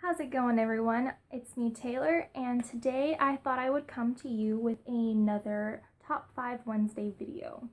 How's it going, everyone? It's me, Taylor, and today I thought I would come to you with another Top 5 Wednesday video.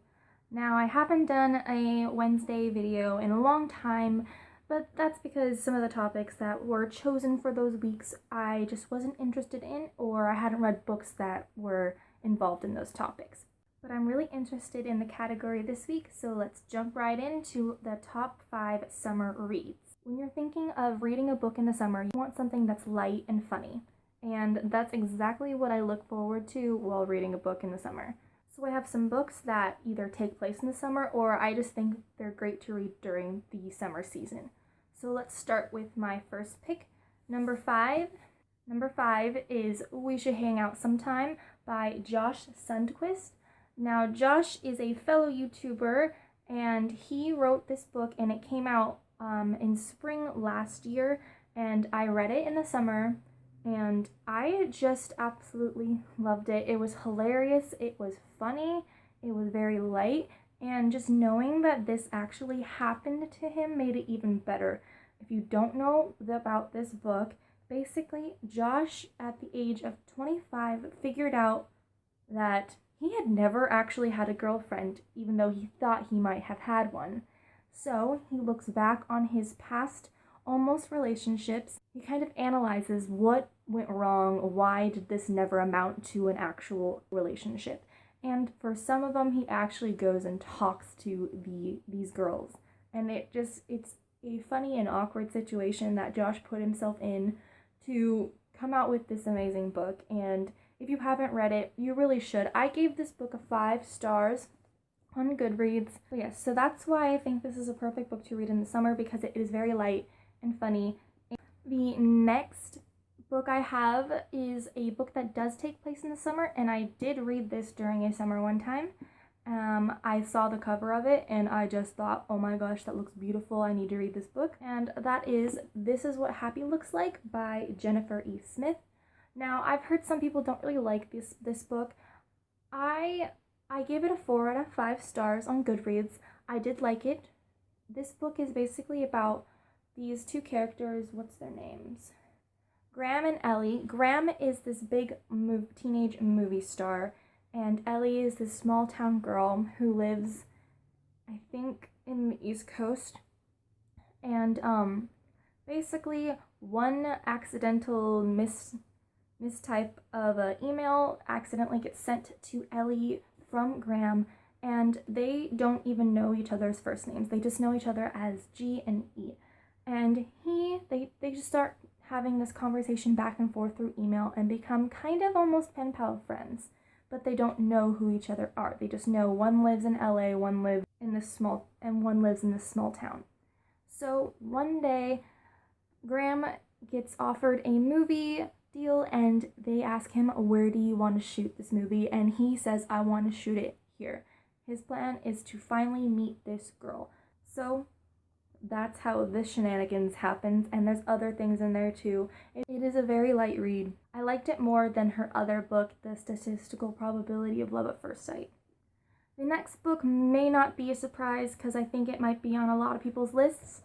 Now, I haven't done a Wednesday video in a long time, but that's because some of the topics that were chosen for those weeks I just wasn't interested in, or I hadn't read books that were involved in those topics. But I'm really interested in the category this week, so let's jump right into the Top 5 Summer Reads. When you're thinking of reading a book in the summer, you want something that's light and funny. And that's exactly what I look forward to while reading a book in the summer. So I have some books that either take place in the summer or I just think they're great to read during the summer season. So let's start with my first pick, number 5. Number 5 is We Should Hang Out Sometime by Josh Sundquist. Now, Josh is a fellow YouTuber and he wrote this book and it came out in spring last year, and I read it in the summer and I just absolutely loved it. It was hilarious, it was funny, it was very light, and just knowing that this actually happened to him made it even better. If you don't know about this book, basically Josh at the age of 25 figured out that he had never actually had a girlfriend, even though he thought he might have had one. So he looks back on his past almost relationships. He kind of analyzes what went wrong, why did this never amount to an actual relationship. And for some of them, he actually goes and talks to these girls. And it's a funny and awkward situation that Josh put himself in to come out with this amazing book. And if you haven't read it, you really should. I gave this book a 5 stars on Goodreads. But yes, so that's why I think this is a perfect book to read in the summer, because it is very light and funny. The next book I have is a book that does take place in the summer, and I did read this during a summer one time. I saw the cover of it and I just thought, oh my gosh, that looks beautiful, I need to read this book. And that is This Is What Happy Looks Like by Jennifer E. Smith. Now, I've heard some people don't really like this book. I gave it a 4 out of 5 stars on Goodreads. I did like it. This book is basically about these two characters. What's their names? Graham and Ellie. Graham is this big teenage movie star, and Ellie is this small town girl who lives, I think, in the East Coast. And basically, one accidental mistype of an email accidentally gets sent to Ellie from Graham, and they don't even know each other's first names. They just know each other as G and E. And they just start having this conversation back and forth through email and become kind of almost pen pal friends. But they don't know who each other are. They just know one lives in LA, one lives in this small town. So one day, Graham gets offered a movie deal and they ask him, where do you want to shoot this movie? And he says, I want to shoot it here. His plan is to finally meet this girl. So that's how this shenanigans happens, and there's other things in there too. It is a very light read. I liked it more than her other book, The Statistical Probability of Love at First Sight. The next book may not be a surprise because I think it might be on a lot of people's lists.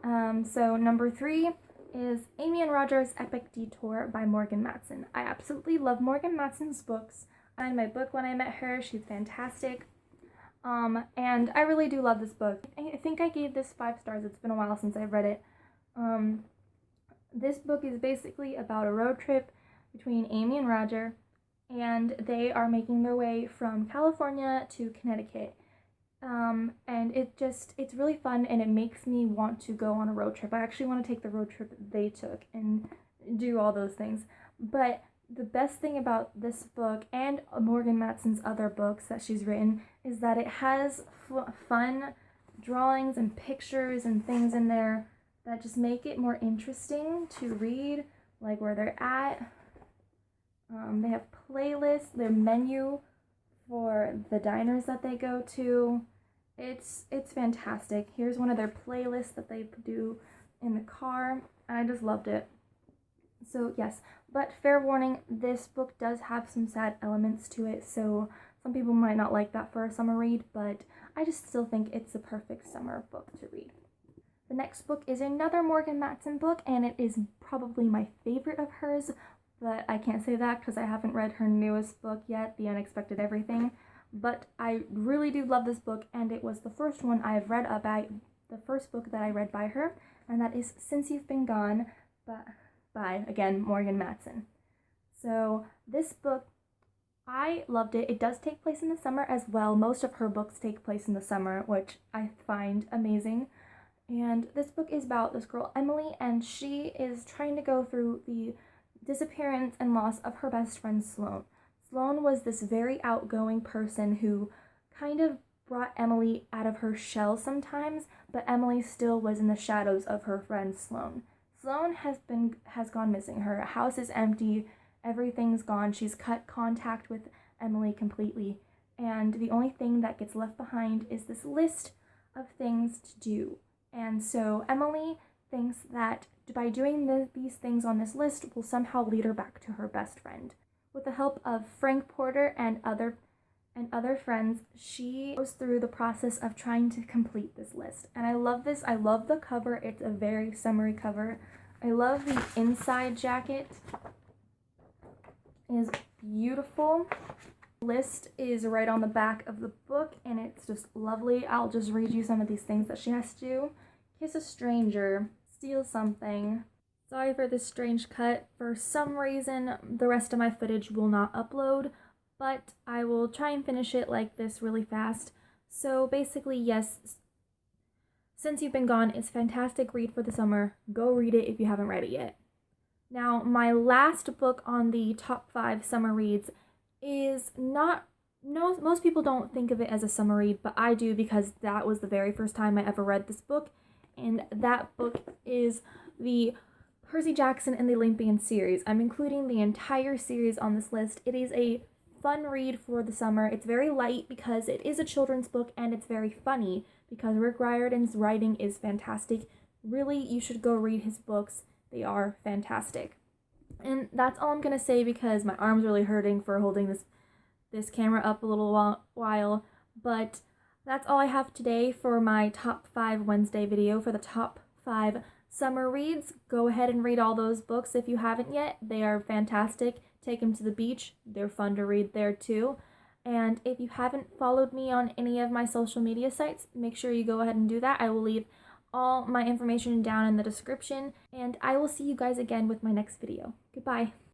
So number 3 is Amy and Roger's Epic Detour by Morgan Matson. I absolutely love Morgan Matson's books. I read my book when I met her. She's fantastic. And I really do love this book. I think I gave this 5 stars. It's been a while since I've read it. This book is basically about a road trip between Amy and Roger, and they are making their way from California to Connecticut. And it's really fun, and it makes me want to go on a road trip. I actually want to take the road trip they took and do all those things. But the best thing about this book and Morgan Matson's other books that she's written is that it has fun drawings and pictures and things in there that just make it more interesting to read, like where they're at. They have playlists, their menu for the diners that they go to. It's fantastic. Here's one of their playlists that they do in the car. I just loved it. So yes, but fair warning, this book does have some sad elements to it, so some people might not like that for a summer read, but I just still think it's the perfect summer book to read. The next book is another Morgan Matson book, and it is probably my favorite of hers, but I can't say that because I haven't read her newest book yet, The Unexpected Everything. But I really do love this book, and it was the first one I've read about, the first book that I read by her, and that is Since You've Been Gone by again, Morgan Matson. So this book, I loved it. It does take place in the summer as well. Most of her books take place in the summer, which I find amazing. And this book is about this girl, Emily, and she is trying to go through the disappearance and loss of her best friend, Sloane. Sloane was this very outgoing person who kind of brought Emily out of her shell sometimes, but Emily still was in the shadows of her friend Sloane. Sloane has gone missing. Her house is empty. Everything's gone. She's cut contact with Emily completely. And the only thing that gets left behind is this list of things to do. And so Emily thinks that by doing these things on this list will somehow lead her back to her best friend. With the help of Frank Porter and other friends, she goes through the process of trying to complete this list. And I love this. I love the cover. It's a very summery cover. I love the inside jacket. It is beautiful. The list is right on the back of the book, and it's just lovely. I'll just read you some of these things that she has to do. Kiss a stranger, steal something. Sorry for this strange cut. For some reason, the rest of my footage will not upload, but I will try and finish it like this really fast. So basically, yes, Since You've Been Gone is a fantastic read for the summer. Go read it if you haven't read it yet. Now, my last book on the top 5 summer reads is most people don't think of it as a summer read, but I do because that was the very first time I ever read this book, and that book is the Percy Jackson and the Olympian series. I'm including the entire series on this list. It is a fun read for the summer. It's very light because it is a children's book, and it's very funny because Rick Riordan's writing is fantastic. Really, you should go read his books. They are fantastic. And that's all I'm going to say because my arm's really hurting for holding this camera up a little while. But that's all I have today for my top 5 Wednesday video for the top 5 summer reads. Go ahead and read all those books if you haven't yet. They are fantastic. Take them to the beach. They're fun to read there too. And if you haven't followed me on any of my social media sites, make sure you go ahead and do that. I will leave all my information down in the description, and I will see you guys again with my next video. Goodbye.